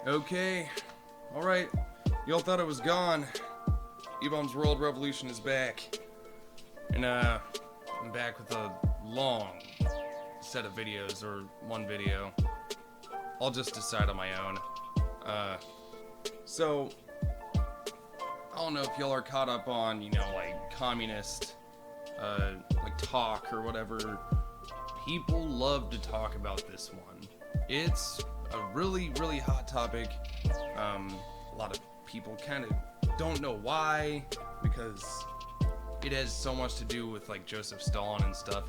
Okay, alright. Y'all thought it was gone. E-Bomb's World Revolution is back. And, I'm back with a long set of videos, or one video. I'll just decide on my own. So, I don't know if y'all are caught up on, like, communist, talk or whatever. People love to talk about this one. It's a really, really hot topic. A lot of people kind of don't know why, because it has so much to do with, like, Joseph Stalin and stuff,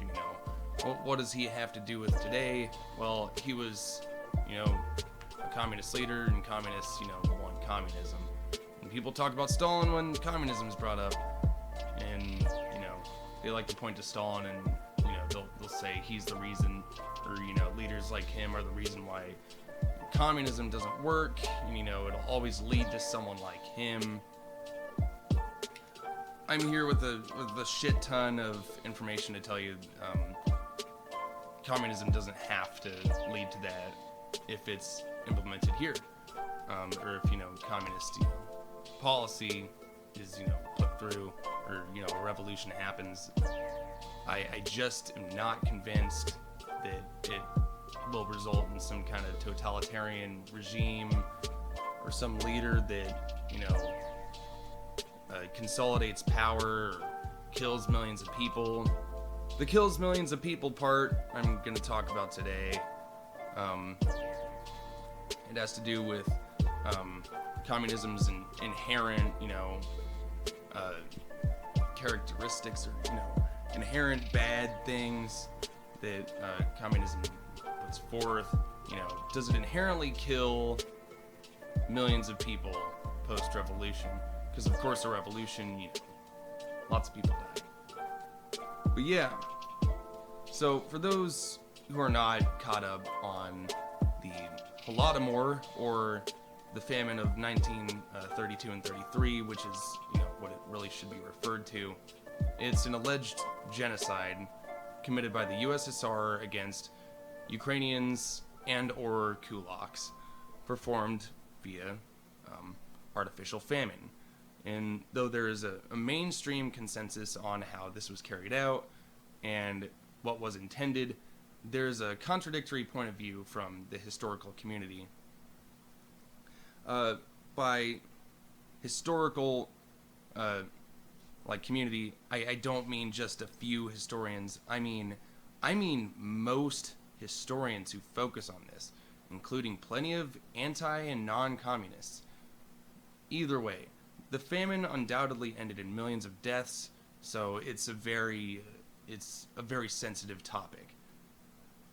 what does he have to do with today? Well, he was, a communist leader, and communists, want communism. And people talk about Stalin when communism is brought up, and, they like to point to Stalin and, they'll say he's the reason, or, leaders like him are the reason why communism doesn't work, and, it'll always lead to someone like him. I'm here with a shit ton of information to tell you. Communism doesn't have to lead to that if it's implemented here, or if communist policy is put through, or a revolution happens. I just am not convinced that it will result in some kind of totalitarian regime or some leader that consolidates power or kills millions of people. The kills millions of people part I'm going to talk about today. It has to do with communism's inherent, characteristics, or inherent bad things that communism puts forth. Does it inherently kill millions of people post-revolution? Because of course a revolution, lots of people die. But yeah, so for those who are not caught up on the Holodomor, or the famine of 1932 and 33, which is what it really should be referred to, it's an alleged genocide committed by the USSR against Ukrainians and or kulaks, performed via artificial famine. And though there is a mainstream consensus on how this was carried out and what was intended, there's a contradictory point of view from the historical community. By historical community, I don't mean just a few historians. I mean most historians who focus on this, including plenty of anti and non-communists. Either way, the famine undoubtedly ended in millions of deaths, so it's a very sensitive topic.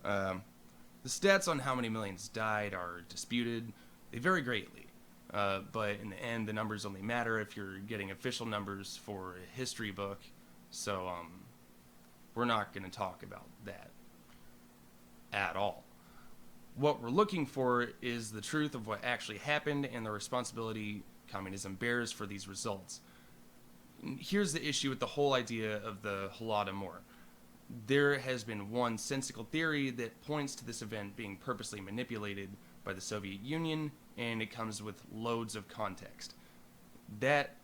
The stats on how many millions died are disputed. They vary greatly, but in the end, the numbers only matter if you're getting official numbers for a history book. So we're not going to talk about that at all. What we're looking for is the truth of what actually happened and the responsibility communism bears for these results. Here's the issue with the whole idea of the Holodomor. There has been one sensical theory that points to this event being purposely manipulated by the Soviet Union, and it comes with loads of context. That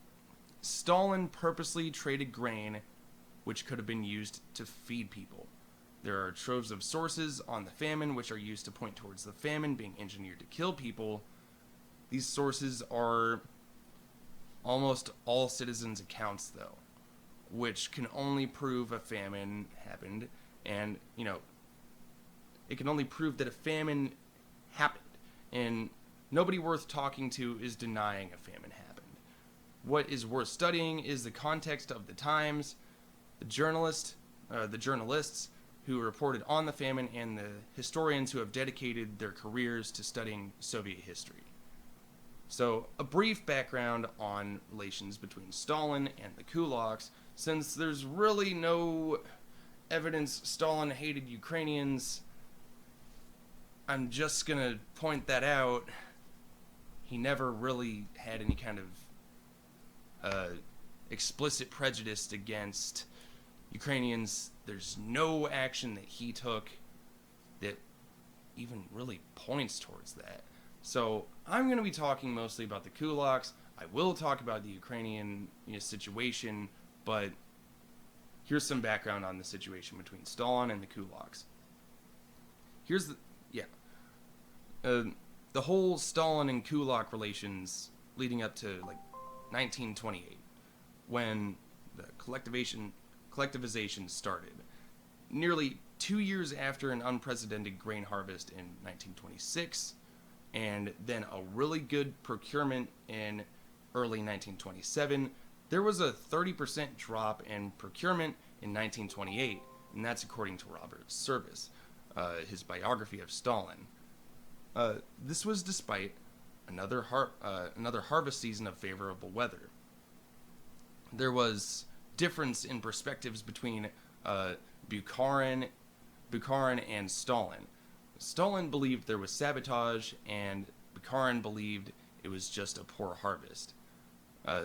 Stalin purposely traded grain which could have been used to feed people. There are troves of sources on the famine which are used to point towards the famine being engineered to kill people. These sources are almost all citizens' accounts, though, which can only prove a famine happened, and, it can only prove that a famine happened, and nobody worth talking to is denying a famine happened. What is worth studying is the context of the times, the journalists who reported on the famine, and the historians who have dedicated their careers to studying Soviet history. So, a brief background on relations between Stalin and the kulaks, since there's really no evidence Stalin hated Ukrainians. I'm just gonna point that out. He never really had any kind of explicit prejudice against Ukrainians. There's no action that he took that even really points towards that. So I'm going to be talking mostly about the kulaks. I will talk about the Ukrainian situation, but here's some background on the situation between Stalin and the kulaks. Here's the the whole Stalin and kulak relations leading up to like 1928, when the collectivization started. Nearly 2 years after an unprecedented grain harvest in 1926, and then a really good procurement in early 1927, there was a 30% drop in procurement in 1928, and that's according to Robert Service, his biography of Stalin. This was despite another harvest season of favorable weather. There was difference in perspectives between Bukharin and Stalin. Stalin believed there was sabotage, and Bukharin believed it was just a poor harvest.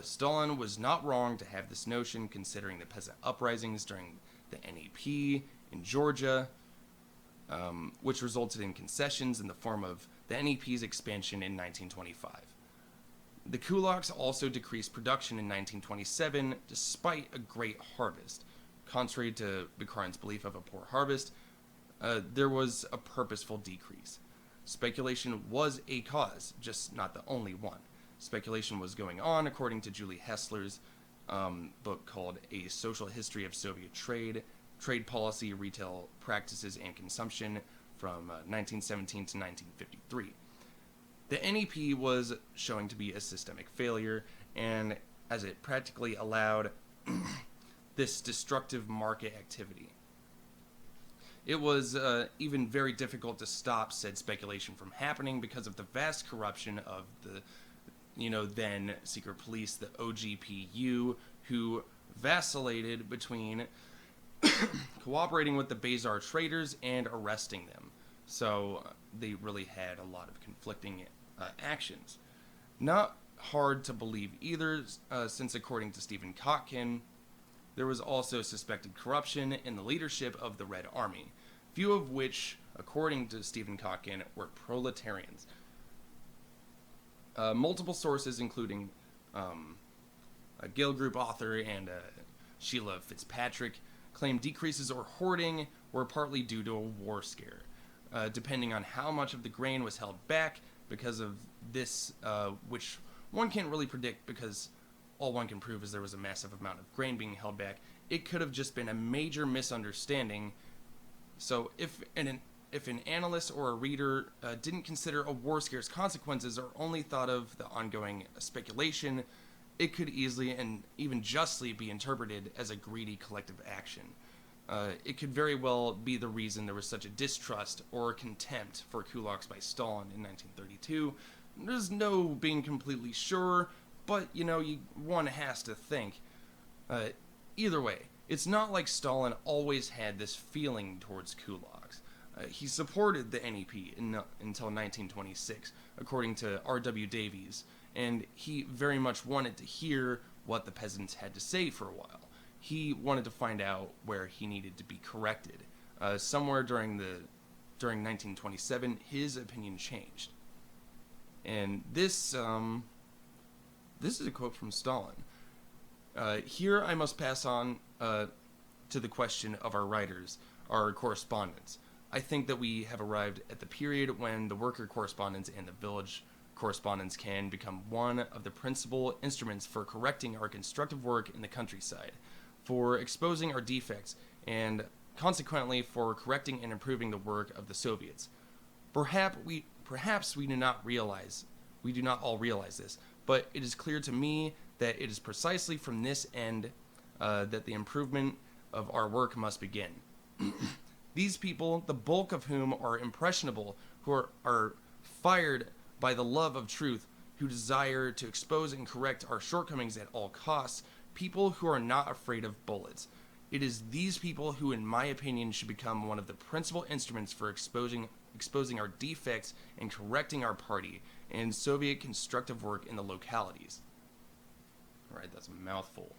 Stalin was not wrong to have this notion, considering the peasant uprisings during the NEP in Georgia, which resulted in concessions in the form of the NEP's expansion in 1925. The kulaks also decreased production in 1927 despite a great harvest. Contrary to Bukharin's belief of a poor harvest, there was a purposeful decrease. Speculation was a cause, just not the only one. Speculation was going on, according to Julie Hessler's book called A Social History of Soviet Trade, Trade Policy, Retail Practices, and Consumption from 1917 to 1953. The NEP was showing to be a systemic failure, and as it practically allowed this destructive market activity. It was even very difficult to stop said speculation from happening because of the vast corruption of the then secret police, the OGPU, who vacillated between cooperating with the Bazar traders and arresting them. So they really had a lot of conflicting actions. Not hard to believe either, since according to Stephen Kotkin, there was also suspected corruption in the leadership of the Red Army, few of which, according to Stephen Kotkin, were proletarians. Multiple sources, including a Gill Group author and Sheila Fitzpatrick, claim decreases or hoarding were partly due to a war scare. Depending on how much of the grain was held back because of this, which one can't really predict because all one can prove is there was a massive amount of grain being held back, it could have just been a major misunderstanding. So if an analyst or a reader didn't consider a war scare's consequences or only thought of the ongoing speculation, it could easily and even justly be interpreted as a greedy collective action. It could very well be the reason there was such a distrust or contempt for kulaks by Stalin in 1932. There's no being completely sure, but one has to think. Either way, it's not like Stalin always had this feeling towards kulaks. He supported the NEP until 1926, according to R.W. Davies, and he very much wanted to hear what the peasants had to say for a while. He wanted to find out where he needed to be corrected. Somewhere during 1927, his opinion changed. And this is a quote from Stalin. Here I must pass on to the question of our writers, our correspondents. I think that we have arrived at the period when the worker correspondence and the village correspondence can become one of the principal instruments for correcting our constructive work in the countryside, for exposing our defects, and consequently for correcting and improving the work of the Soviets. Perhaps we do not all realize this, but it is clear to me that it is precisely from this end that the improvement of our work must begin. These people, the bulk of whom are impressionable, who are fired by the love of truth, who desire to expose and correct our shortcomings at all costs, people who are not afraid of bullets. It is these people who, in my opinion, should become one of the principal instruments for exposing our defects and correcting our party and Soviet constructive work in the localities. All right, that's a mouthful.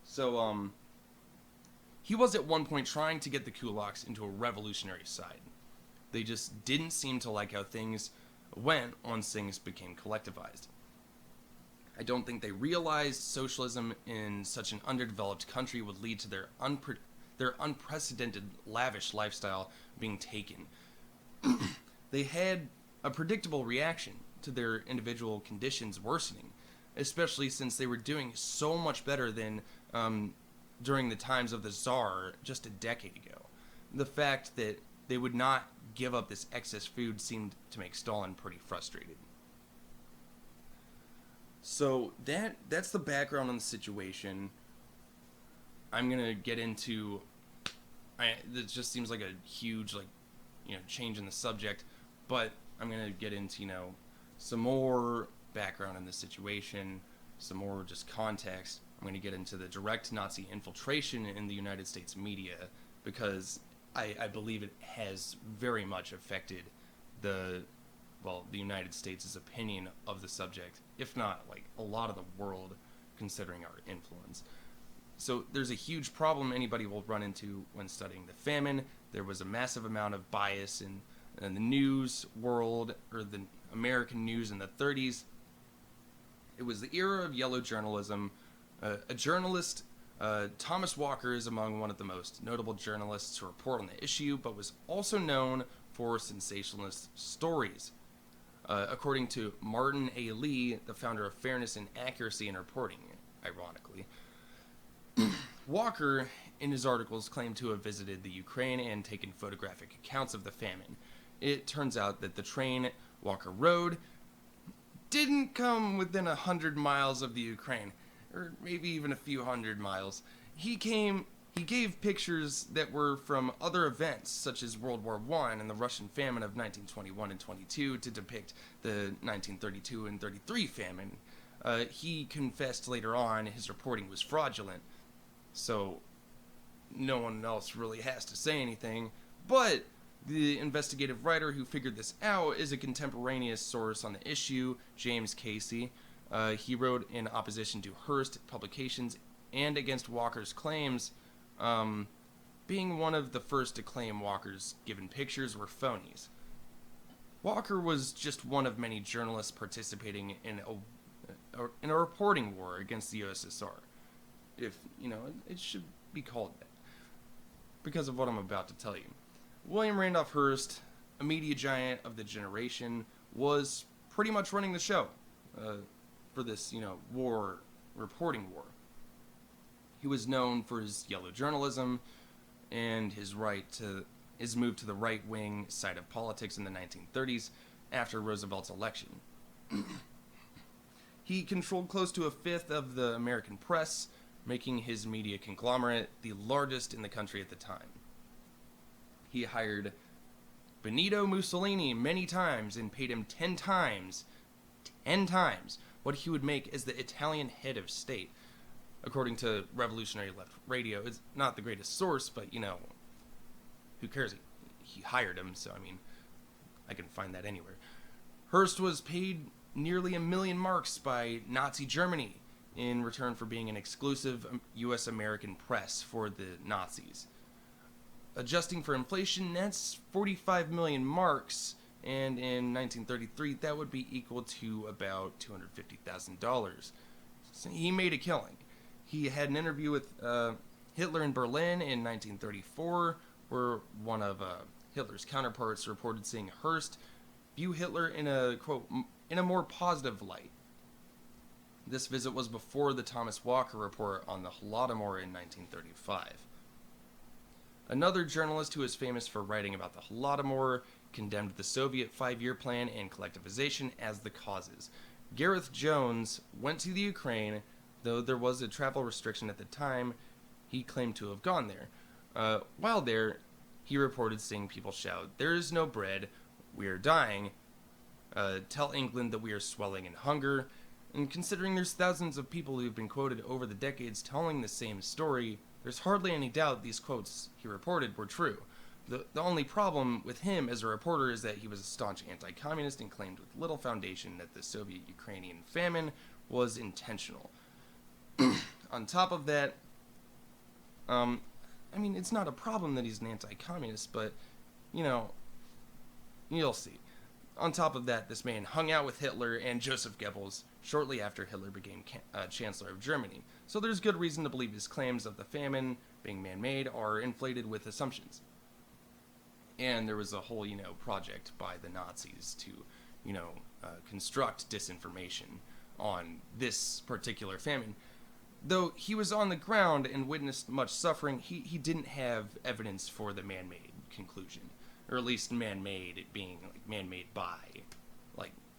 So, he was at one point trying to get the kulaks into a revolutionary side. They just didn't seem to like how things went once things became collectivized. I don't think they realized socialism in such an underdeveloped country would lead to their unprecedented lavish lifestyle being taken. They had a predictable reaction to their individual conditions worsening, especially since they were doing so much better than during the times of the Tsar just a decade ago. The fact that they would not give up this excess food seemed to make Stalin pretty frustrated. So that's the background on the situation. I'm gonna get into. This just seems like a huge change in the subject, but I'm gonna get into some more background in the situation, some more just context. I'm gonna get into the direct Nazi infiltration in the United States media because I believe it has very much affected the United States' opinion of the subject, if not a lot of the world, considering our influence. So there's a huge problem anybody will run into when studying the famine. There was a massive amount of bias in the news world, or the American news in the 30s. It was the era of yellow journalism. A journalist, Thomas Walker, is among one of the most notable journalists to report on the issue, but was also known for sensationalist stories. According to Martin A. Lee, the founder of Fairness and Accuracy in Reporting, ironically, Walker, in his articles, claimed to have visited the Ukraine and taken photographic accounts of the famine. It turns out that the train Walker rode didn't come within 100 miles of the Ukraine, or maybe even a few hundred miles. He gave pictures that were from other events, such as World War I and the Russian famine of 1921 and 22, to depict the 1932 and 33 famine. He confessed later on his reporting was fraudulent, so no one else really has to say anything, but the investigative writer who figured this out is a contemporaneous source on the issue, James Casey. He wrote in opposition to Hearst publications and against Walker's claims, being one of the first to claim Walker's given pictures were phonies. Walker was just one of many journalists participating in a reporting war against the USSR. If, it should be called that, because of what I'm about to tell you. William Randolph Hearst, a media giant of the generation, was pretty much running the show for this, reporting war. He was known for his yellow journalism and his move to the right-wing side of politics in the 1930s after Roosevelt's election. He controlled close to a fifth of the American press, making his media conglomerate the largest in the country at the time. He hired Benito Mussolini many times and paid him 10 times what he would make as the Italian head of state. According to Revolutionary Left Radio, it's not the greatest source, but, who cares? He hired him, so, I can find that anywhere. Hearst was paid nearly 1 million marks by Nazi Germany in return for being an exclusive U.S. American press for the Nazis. Adjusting for inflation, that's 45 million marks, and in 1933, that would be equal to about $250,000. So he made a killing. He had an interview with Hitler in Berlin in 1934, where one of Hitler's counterparts reported seeing Hearst view Hitler in a, quote, in a more positive light. This visit was before the Thomas Walker report on the Holodomor in 1935. Another journalist who is famous for writing about the Holodomor condemned the Soviet 5-year plan and collectivization as the causes. Gareth Jones went to the Ukraine. Though there was a travel restriction at the time, he claimed to have gone there. While there, he reported seeing people shout, "There is no bread, we are dying. Tell England that we are swelling in hunger." And considering there's thousands of people who've been quoted over the decades telling the same story, there's hardly any doubt these quotes he reported were true. The only problem with him as a reporter is that he was a staunch anti-communist and claimed with little foundation that the Soviet-Ukrainian famine was intentional. On top of that, it's not a problem that he's an anti-communist, but, You'll see. On top of that, this man hung out with Hitler and Joseph Goebbels shortly after Hitler became Chancellor of Germany, so there's good reason to believe his claims of the famine being man-made are inflated with assumptions. And there was a whole, project by the Nazis to, construct disinformation on this particular famine. Though he was on the ground and witnessed much suffering, he didn't have evidence for the man-made conclusion. Or at least man-made being man-made by,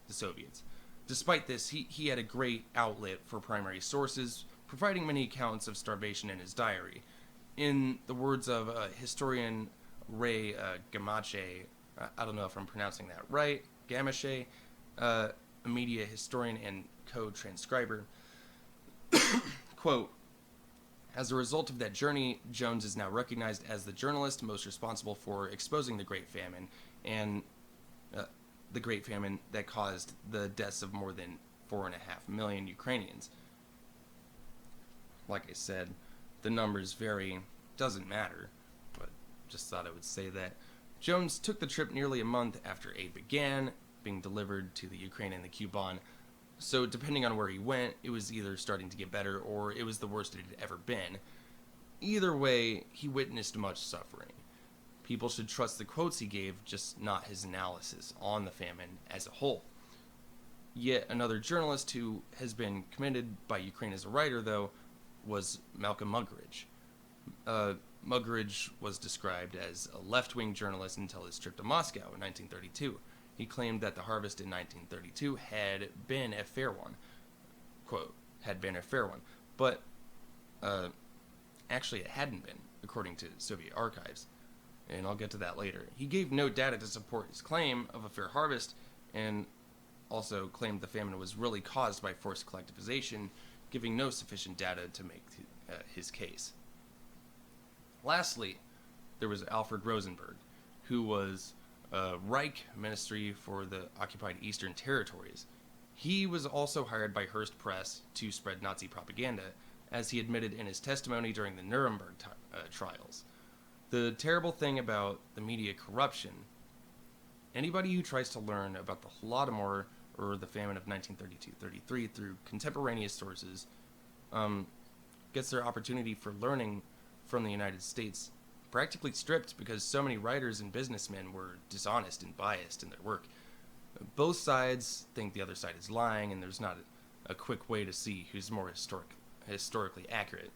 the Soviets. Despite this, he had a great outlet for primary sources, providing many accounts of starvation in his diary. In the words of historian Ray Gamache, I don't know if I'm pronouncing that right, Gamache, a media historian and co-transcriber, quote, as a result of that journey, Jones is now recognized as the journalist most responsible for exposing the Great Famine and the Great Famine that caused the deaths of more than 4.5 million Ukrainians. Like I said, the numbers vary, doesn't matter, but just thought I would say that. Jones took the trip nearly a month after aid began being delivered to the Ukraine and the Kuban. So depending on where he went, it was either starting to get better or it was the worst it had ever been. Either way, he witnessed much suffering. People should trust the quotes he gave, just not his analysis on the famine as a whole. Yet another journalist who has been commended by Ukraine as a writer, though, was Malcolm Muggeridge. Muggeridge was described as a left-wing journalist until his trip to Moscow in 1932. He claimed that the harvest in 1932 had been a fair one. Quote, had been a fair one. But, actually it hadn't been, according to Soviet archives. And I'll get to that later. He gave no data to support his claim of a fair harvest, and also claimed the famine was really caused by forced collectivization, giving no sufficient data to make his case. Lastly, there was Alfred Rosenberg, who was Reich Ministry for the occupied Eastern Territories. He was also hired by Hearst Press to spread Nazi propaganda, as he admitted in his testimony during the Nuremberg trials. The terrible thing about the media corruption, anybody who tries to learn about the Holodomor or the famine of 1932-33 through contemporaneous sources gets their opportunity for learning from the United States practically stripped because so many writers and businessmen were dishonest and biased in their work. Both sides think the other side is lying, and there's not a quick way to see who's more historically accurate.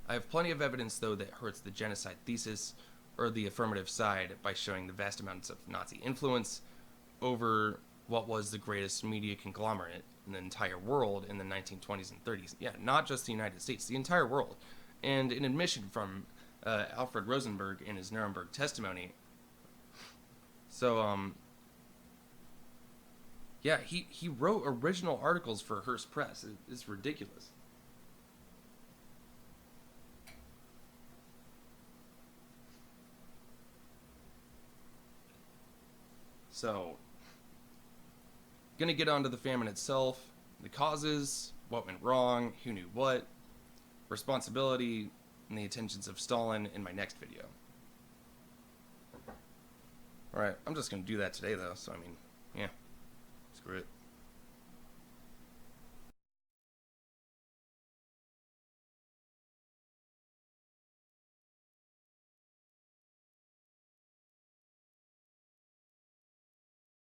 I have plenty of evidence, though, that hurts the genocide thesis, or the affirmative side, by showing the vast amounts of Nazi influence over what was the greatest media conglomerate in the entire world in the 1920s and 30s. Yeah, not just the United States, the entire world. And an admission from Alfred Rosenberg in his Nuremberg testimony. So, yeah, he wrote original articles for Hearst Press. It's ridiculous. So, gonna get onto the famine itself, the causes, what went wrong, who knew what, responsibility, and the intentions of Stalin in my next video. Alright, I'm just gonna do that today though, so I mean, yeah, screw it.